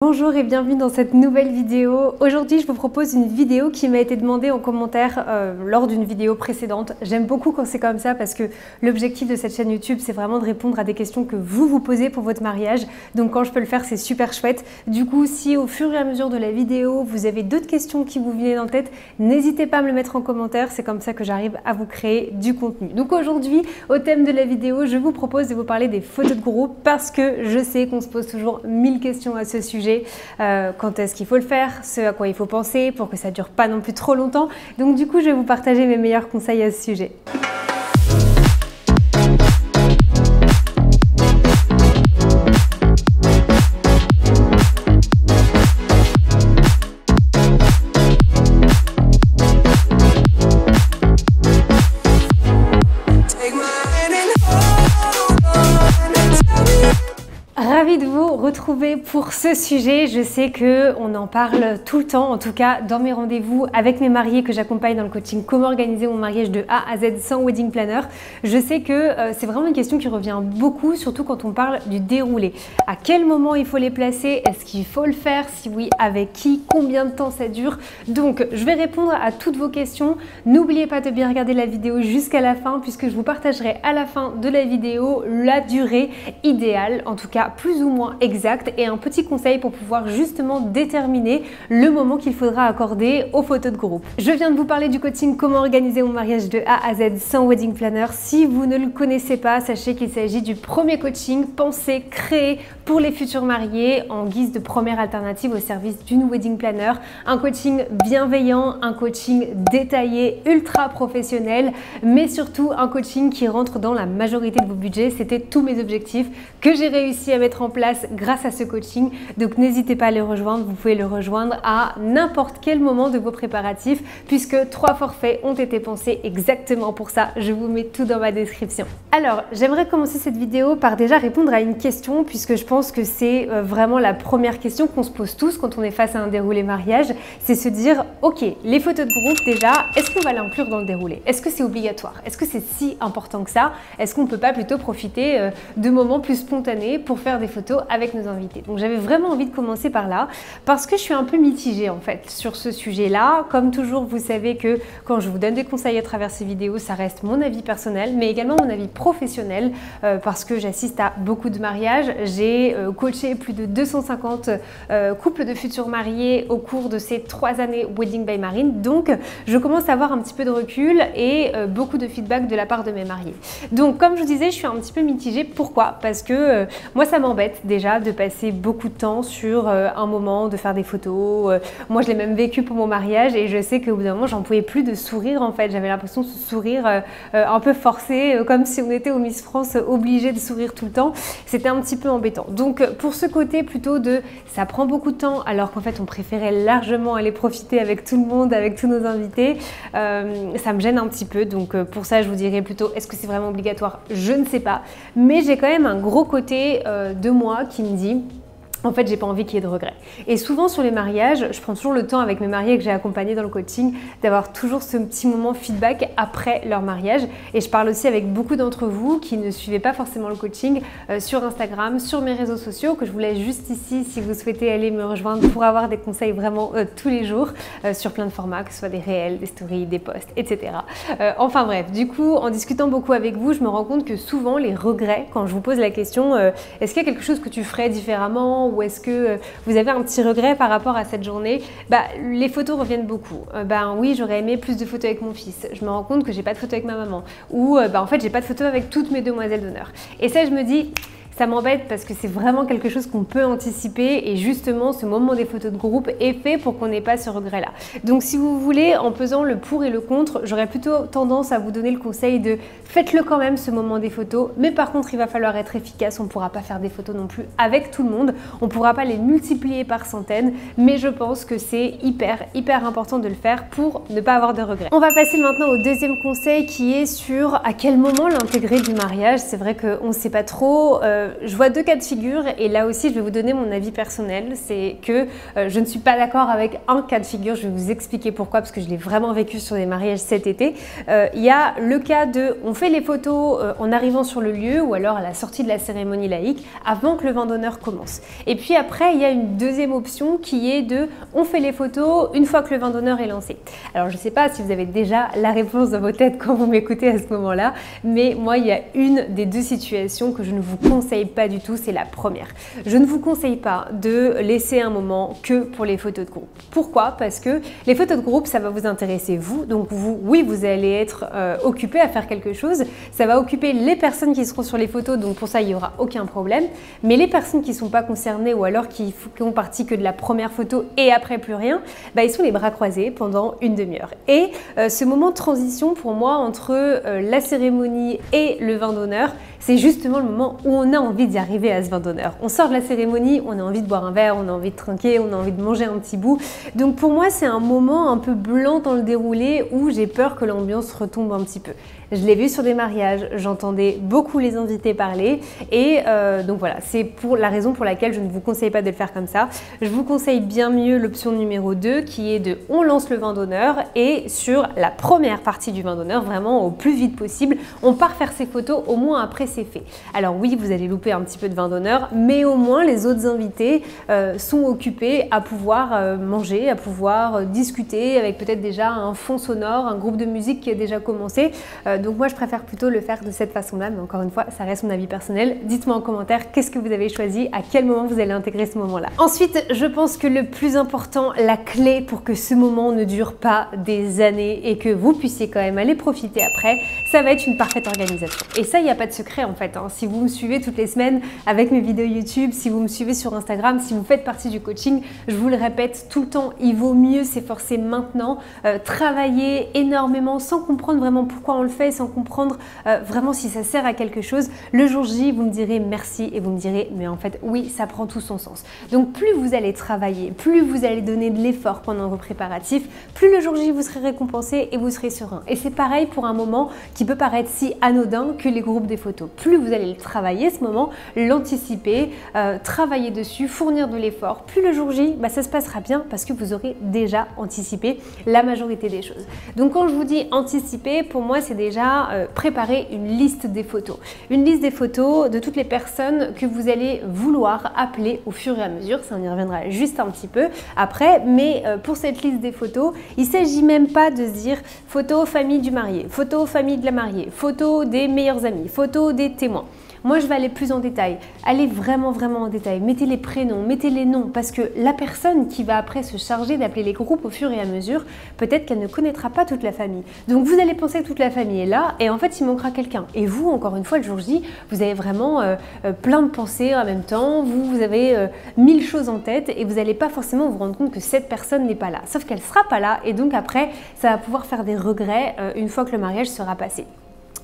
Bonjour et bienvenue dans cette nouvelle vidéo. Aujourd'hui je vous propose une vidéo qui m'a été demandée en commentaire lors d'une vidéo précédente. J'aime beaucoup quand c'est comme ça parce que l'objectif de cette chaîne YouTube c'est vraiment de répondre à des questions que vous vous posez pour votre mariage. Donc quand je peux le faire c'est super chouette. Du coup si au fur et à mesure de la vidéo vous avez d'autres questions qui vous viennent en tête, n'hésitez pas à me le mettre en commentaire. C'est comme ça que j'arrive à vous créer du contenu. Donc aujourd'hui au thème de la vidéo je vous propose de vous parler des photos de groupe parce que je sais qu'on se pose toujours 1000 questions à ce sujet. Quand est-ce qu'il faut le faire, ce à quoi il faut penser pour que ça ne dure pas non plus trop longtemps. Donc du coup, je vais vous partager mes meilleurs conseils à ce sujet. Ravie de vous retrouver pour ce sujet. Je sais qu'on en parle tout le temps, en tout cas dans mes rendez-vous avec mes mariés que j'accompagne dans le coaching Comment organiser mon mariage de A à Z sans wedding planner. Je sais que c'est vraiment une question qui revient beaucoup, surtout quand on parle du déroulé. À quel moment il faut les placer? Est-ce qu'il faut le faire? Si oui, avec qui? Combien de temps ça dure? Donc, je vais répondre à toutes vos questions. N'oubliez pas de bien regarder la vidéo jusqu'à la fin puisque je vous partagerai à la fin de la vidéo la durée idéale, en tout cas plus ou moins exact, et un petit conseil pour pouvoir justement déterminer le moment qu'il faudra accorder aux photos de groupe. Je viens de vous parler du coaching Comment organiser mon mariage de A à Z sans wedding planner. Si vous ne le connaissez pas, sachez qu'il s'agit du premier coaching pensé, créé pour les futurs mariés en guise de première alternative au service d'une wedding planner. Un coaching bienveillant, un coaching détaillé, ultra professionnel, mais surtout un coaching qui rentre dans la majorité de vos budgets. C'était tous mes objectifs que j'ai réussi à mettre en place grâce à ce coaching. Donc n'hésitez pas à le rejoindre, vous pouvez le rejoindre à n'importe quel moment de vos préparatifs puisque 3 forfaits ont été pensés exactement pour ça. Je vous mets tout dans ma description. Alors j'aimerais commencer cette vidéo par déjà répondre à une question puisque je pense que c'est vraiment la première question qu'on se pose tous quand on est face à un déroulé mariage, c'est se dire ok, les photos de groupe déjà, est-ce qu'on va l'inclure dans le déroulé? Est-ce que c'est obligatoire? Est-ce que c'est si important que ça? Est-ce qu'on ne peut pas plutôt profiter de moments plus spontanés pour faire des photos avec nos invités? Donc j'avais vraiment envie de commencer par là parce que je suis un peu mitigée en fait sur ce sujet-là. Comme toujours, vous savez que quand je vous donne des conseils à travers ces vidéos, ça reste mon avis personnel mais également mon avis professionnel parce que j'assiste à beaucoup de mariages. J'ai coaché plus de 250 couples de futurs mariés au cours de ces 3 années Wedding by Marine. Donc je commence à avoir un petit peu de recul et beaucoup de feedback de la part de mes mariés. Donc comme je vous disais, je suis un petit peu mitigée. Pourquoi? Parce que moi ça m'embête déjà de passer beaucoup de temps sur un moment, de faire des photos. Moi je l'ai même vécu pour mon mariage et je sais qu'au bout d'un moment j'en pouvais plus de sourire en fait. J'avais l'impression de sourire un peu forcé, comme si on était au Miss France obligé de sourire tout le temps. C'était un petit peu embêtant. Donc pour ce côté plutôt de ça prend beaucoup de temps alors qu'en fait on préférait largement aller profiter avec tout le monde, avec tous nos invités, ça me gêne un petit peu. Donc pour ça je vous dirais plutôt est-ce que c'est vraiment obligatoire? Je ne sais pas. Mais j'ai quand même un gros côté de moi qui me dit en fait, j'ai pas envie qu'il y ait de regrets. Et souvent sur les mariages, je prends toujours le temps avec mes mariés que j'ai accompagnés dans le coaching d'avoir toujours ce petit moment feedback après leur mariage. Et je parle aussi avec beaucoup d'entre vous qui ne suivez pas forcément le coaching sur Instagram, sur mes réseaux sociaux, que je vous laisse juste ici si vous souhaitez aller me rejoindre pour avoir des conseils vraiment tous les jours sur plein de formats, que ce soit des réels, des stories, des posts, etc. Enfin bref, du coup, en discutant beaucoup avec vous, je me rends compte que souvent les regrets, quand je vous pose la question est-ce qu'il y a quelque chose que tu ferais différemment ou est-ce que vous avez un petit regret par rapport à cette journée? Les photos reviennent beaucoup. Oui, j'aurais aimé plus de photos avec mon fils. Je me rends compte que j'ai pas de photos avec ma maman. Ou en fait, j'ai pas de photos avec toutes mes demoiselles d'honneur. Et ça, je me dis ça m'embête parce que c'est vraiment quelque chose qu'on peut anticiper et justement ce moment des photos de groupe est fait pour qu'on n'ait pas ce regret là. Donc si vous voulez, en pesant le pour et le contre, j'aurais plutôt tendance à vous donner le conseil de faites-le quand même ce moment des photos, mais par contre il va falloir être efficace, on ne pourra pas faire des photos non plus avec tout le monde, on ne pourra pas les multiplier par centaines, mais je pense que c'est hyper important de le faire pour ne pas avoir de regrets. On va passer maintenant au deuxième conseil qui est sur à quel moment l'intégrer du mariage. C'est vrai qu'on ne sait pas trop, je vois deux cas de figure et là aussi je vais vous donner mon avis personnel. C'est que je ne suis pas d'accord avec un cas de figure, je vais vous expliquer pourquoi parce que je l'ai vraiment vécu sur des mariages cet été. Il y a le cas de on fait les photos en arrivant sur le lieu ou alors à la sortie de la cérémonie laïque avant que le vin d'honneur commence. Et puis après il y a une deuxième option qui est de on fait les photos une fois que le vin d'honneur est lancé. Alors je ne sais pas si vous avez déjà la réponse dans vos têtes quand vous m'écoutez à ce moment-là, mais moi il y a une des deux situations que je ne vous conseille pas du tout, c'est la première. Je ne vous conseille pas de laisser un moment que pour les photos de groupe. Pourquoi? Parce que les photos de groupe, ça va vous intéresser vous, donc vous, oui, vous allez être occupé à faire quelque chose, ça va occuper les personnes qui seront sur les photos, donc pour ça il n'y aura aucun problème, mais les personnes qui ne sont pas concernées ou alors qui font partie que de la première photo et après plus rien, bah, ils sont les bras croisés pendant une demi-heure. Et ce moment de transition pour moi entre la cérémonie et le vin d'honneur, c'est justement le moment où on a envie d'y arriver à ce vin d'honneur. On sort de la cérémonie, on a envie de boire un verre, on a envie de trinquer, on a envie de manger un petit bout. Donc pour moi, c'est un moment un peu blanc dans le déroulé où j'ai peur que l'ambiance retombe un petit peu. Je l'ai vu sur des mariages, j'entendais beaucoup les invités parler et donc voilà, c'est pour la raison pour laquelle je ne vous conseille pas de le faire comme ça. Je vous conseille bien mieux l'option numéro 2 qui est de on lance le vin d'honneur et sur la première partie du vin d'honneur, vraiment au plus vite possible, on part faire ses photos au moins après c'est fait. Alors oui, vous allez louper un petit peu de vin d'honneur, mais au moins les autres invités sont occupés à pouvoir manger, à pouvoir discuter avec peut-être déjà un fond sonore, un groupe de musique qui a déjà commencé. Donc moi je préfère plutôt le faire de cette façon-là, mais encore une fois, ça reste mon avis personnel. Dites-moi en commentaire qu'est-ce que vous avez choisi, à quel moment vous allez intégrer ce moment-là. Ensuite, je pense que le plus important, la clé pour que ce moment ne dure pas des années et que vous puissiez quand même aller profiter après, ça va être une parfaite organisation. Et ça, il n'y a pas de secret en fait. Si vous me suivez toutes les semaines avec mes vidéos YouTube, si vous me suivez sur Instagram, si vous faites partie du coaching, je vous le répète tout le temps, il vaut mieux s'efforcer maintenant, travailler énormément sans comprendre vraiment pourquoi on le fait, sans comprendre vraiment si ça sert à quelque chose. Le jour J, vous me direz merci et vous me direz mais en fait oui, ça prend tout son sens. Donc plus vous allez travailler, plus vous allez donner de l'effort pendant vos préparatifs, plus le jour J vous serez récompensé et vous serez serein. Et c'est pareil pour un moment qui peut paraître si anodin que les groupes des photos. Plus vous allez le travailler ce moment, l'anticiper, travailler dessus, fournir de l'effort, plus le jour J, bah, ça se passera bien parce que vous aurez déjà anticipé la majorité des choses. Donc quand je vous dis anticiper, pour moi c'est déjà préparer une liste des photos. Une liste des photos de toutes les personnes que vous allez vouloir appeler au fur et à mesure, ça on y reviendra juste un petit peu après, mais pour cette liste des photos, il ne s'agit même pas de se dire photo famille du marié, photo famille de la mariée, photo des meilleurs amis, photo des témoins. Moi, je vais aller plus en détail. Allez vraiment en détail. Mettez les prénoms, mettez les noms parce que la personne qui va après se charger d'appeler les groupes au fur et à mesure, peut-être qu'elle ne connaîtra pas toute la famille. Donc, vous allez penser que toute la famille est là et en fait, il manquera quelqu'un. Et vous, encore une fois, le jour J, vous avez vraiment plein de pensées en même temps. Vous avez 1000 choses en tête et vous n'allez pas forcément vous rendre compte que cette personne n'est pas là. Sauf qu'elle ne sera pas là et donc après, ça va pouvoir faire des regrets une fois que le mariage sera passé.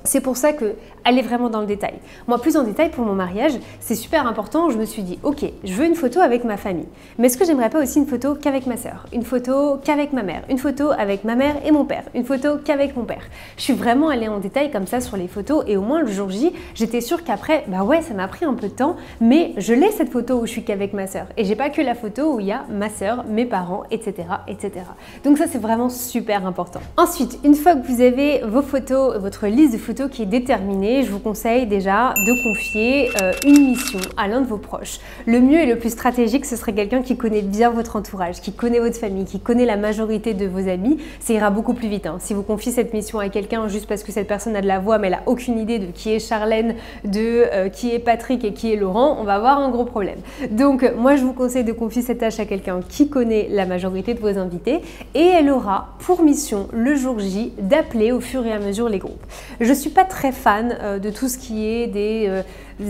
C'est pour ça que allez vraiment dans le détail. Moi, plus en détail pour mon mariage, c'est super important. Je me suis dit, ok, je veux une photo avec ma famille. Mais est-ce que j'aimerais pas aussi une photo qu'avec ma sœur, une photo qu'avec ma mère, une photo avec ma mère et mon père, une photo qu'avec mon père. Je suis vraiment allée en détail comme ça sur les photos et au moins le jour J, j'étais sûre qu'après, bah ouais, ça m'a pris un peu de temps, mais je l'ai cette photo où je suis qu'avec ma sœur. Et j'ai pas que la photo où il y a ma sœur, mes parents, etc., etc. Donc ça, c'est vraiment super important. Ensuite, une fois que vous avez vos photos, votre liste de photos qui est déterminée, je vous conseille déjà de confier une mission à l'un de vos proches. Le mieux et le plus stratégique, ce serait quelqu'un qui connaît bien votre entourage, qui connaît votre famille, qui connaît la majorité de vos amis. Ça ira beaucoup plus vite. Si vous confiez cette mission à quelqu'un juste parce que cette personne a de la voix, mais elle n'a aucune idée de qui est Charlène, de qui est Patrick et qui est Laurent, on va avoir un gros problème. Donc moi, je vous conseille de confier cette tâche à quelqu'un qui connaît la majorité de vos invités et elle aura pour mission le jour J d'appeler au fur et à mesure les groupes. Je suis pas très fan de tout ce qui est des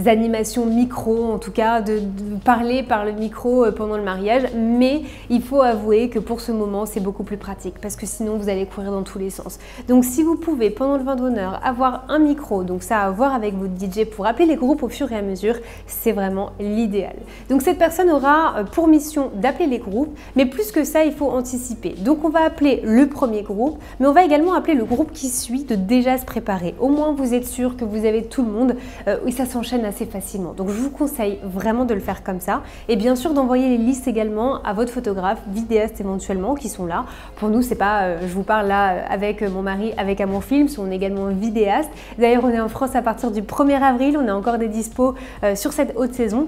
animations micro, en tout cas de parler par le micro pendant le mariage, mais il faut avouer que pour ce moment c'est beaucoup plus pratique parce que sinon vous allez courir dans tous les sens. Donc si vous pouvez pendant le vin d'honneur avoir un micro, donc ça à voir avec votre DJ pour appeler les groupes au fur et à mesure, c'est vraiment l'idéal. Donc cette personne aura pour mission d'appeler les groupes, mais plus que ça il faut anticiper. Donc on va appeler le premier groupe, mais on va également appeler le groupe qui suit, de déjà se préparer mais au moins vous êtes sûr que vous avez tout le monde et ça s'enchaîne assez facilement. Donc je vous conseille vraiment de le faire comme ça et bien sûr d'envoyer les listes également à votre photographe, vidéaste éventuellement qui sont là. Pour nous, c'est pas, je vous parle là avec mon mari, avec Amour Films, on est également vidéaste. D'ailleurs, on est en France à partir du 1er avril, on a encore des dispos sur cette haute saison.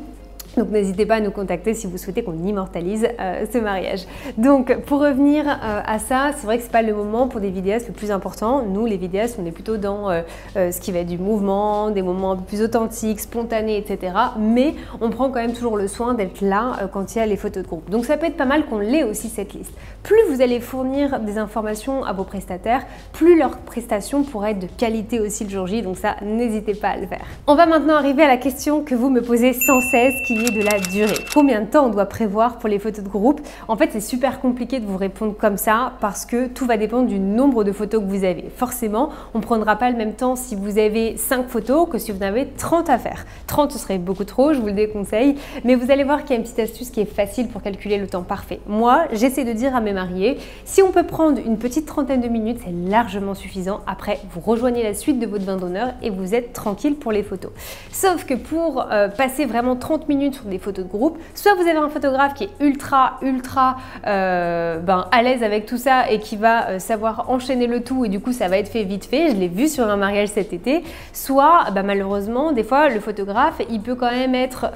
Donc n'hésitez pas à nous contacter si vous souhaitez qu'on immortalise ce mariage. Donc pour revenir à ça, c'est vrai que c'est pas le moment pour des vidéastes le plus important. Nous les vidéastes, on est plutôt dans ce qui va être du mouvement, des moments un peu plus authentiques, spontanés, etc. Mais on prend quand même toujours le soin d'être là quand il y a les photos de groupe. Donc ça peut être pas mal qu'on l'ait aussi cette liste. Plus vous allez fournir des informations à vos prestataires, plus leur prestation pourra être de qualité aussi le jour J. Donc ça, n'hésitez pas à le faire. On va maintenant arriver à la question que vous me posez sans cesse, qui est de la durée. Combien de temps on doit prévoir pour les photos de groupe? En fait, c'est super compliqué de vous répondre comme ça parce que tout va dépendre du nombre de photos que vous avez. Forcément, on ne prendra pas le même temps si vous avez 5 photos que si vous en avez 30 à faire. 30, ce serait beaucoup trop, je vous le déconseille, mais vous allez voir qu'il y a une petite astuce qui est facile pour calculer le temps parfait. Moi, j'essaie de dire à mes mariés, si on peut prendre une petite trentaine de minutes, c'est largement suffisant. Après, vous rejoignez la suite de votre vin d'honneur et vous êtes tranquille pour les photos. Sauf que pour passer vraiment 30 minutes sur des photos de groupe, soit vous avez un photographe qui est ultra à l'aise avec tout ça et qui va savoir enchaîner le tout et du coup ça va être fait vite fait, je l'ai vu sur un mariage cet été, soit malheureusement des fois le photographe il peut quand même être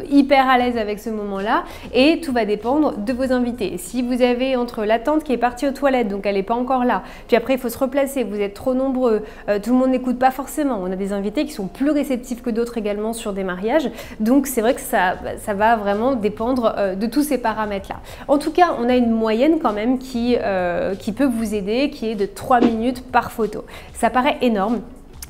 hyper à l'aise avec ce moment là et tout va dépendre de vos invités. Si vous avez entre la tante qui est partie aux toilettes donc elle n'est pas encore là, puis après il faut se replacer, vous êtes trop nombreux, tout le monde n'écoute pas forcément, on a des invités qui sont plus réceptifs que d'autres également sur des mariages, donc c'est vrai que ça va vraiment dépendre de tous ces paramètres-là. En tout cas, on a une moyenne quand même qui peut vous aider, qui est de 3 minutes par photo. Ça paraît énorme.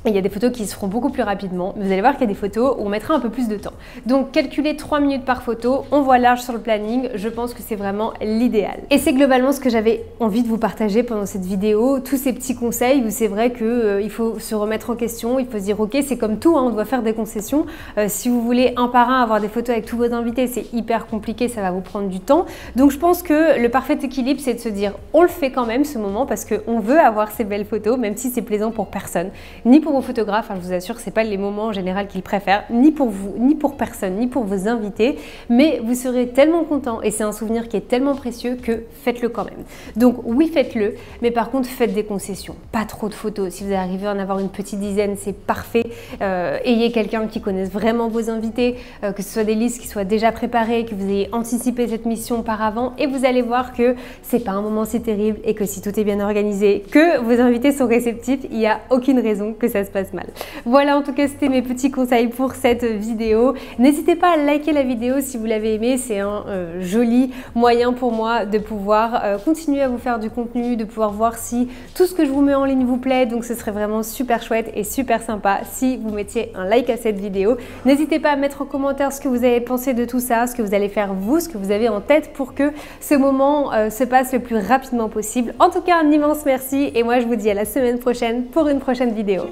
Il y a des photos qui se feront beaucoup plus rapidement. Vous allez voir qu'il y a des photos où on mettra un peu plus de temps. Donc, calculer 3 minutes par photo, on voit large sur le planning. Je pense que c'est vraiment l'idéal. Et c'est globalement ce que j'avais envie de vous partager pendant cette vidéo. Tous ces petits conseils où c'est vrai qu'il faut se remettre en question. Il faut se dire, ok, c'est comme tout, hein, on doit faire des concessions. Si vous voulez un par un avoir des photos avec tous vos invités, c'est hyper compliqué, ça va vous prendre du temps. Donc, je pense que le parfait équilibre, c'est de se dire, on le fait quand même ce moment parce qu'on veut avoir ces belles photos, même si c'est plaisant pour personne, ni pour vos photographes, je vous assure que ce n'est pas les moments en général qu'ils préfèrent, ni pour vous, ni pour personne, ni pour vos invités, mais vous serez tellement content et c'est un souvenir qui est tellement précieux que faites-le quand même. Donc oui, faites-le, mais par contre faites des concessions, pas trop de photos. Si vous arrivez à en avoir une petite dizaine, c'est parfait. Ayez quelqu'un qui connaisse vraiment vos invités, que ce soit des listes qui soient déjà préparées, que vous ayez anticipé cette mission auparavant et vous allez voir que c'est pas un moment si terrible et que si tout est bien organisé, que vos invités sont réceptifs, il n'y a aucune raison que ça se passe mal. Voilà, en tout cas, c'était mes petits conseils pour cette vidéo. N'hésitez pas à liker la vidéo si vous l'avez aimée. C'est un joli moyen pour moi de pouvoir continuer à vous faire du contenu, de pouvoir voir si tout ce que je vous mets en ligne vous plaît. Donc, ce serait vraiment super chouette et super sympa si vous mettiez un like à cette vidéo. N'hésitez pas à mettre en commentaire ce que vous avez pensé de tout ça, ce que vous allez faire vous, ce que vous avez en tête pour que ce moment se passe le plus rapidement possible. En tout cas, un immense merci et moi, je vous dis à la semaine prochaine pour une prochaine vidéo.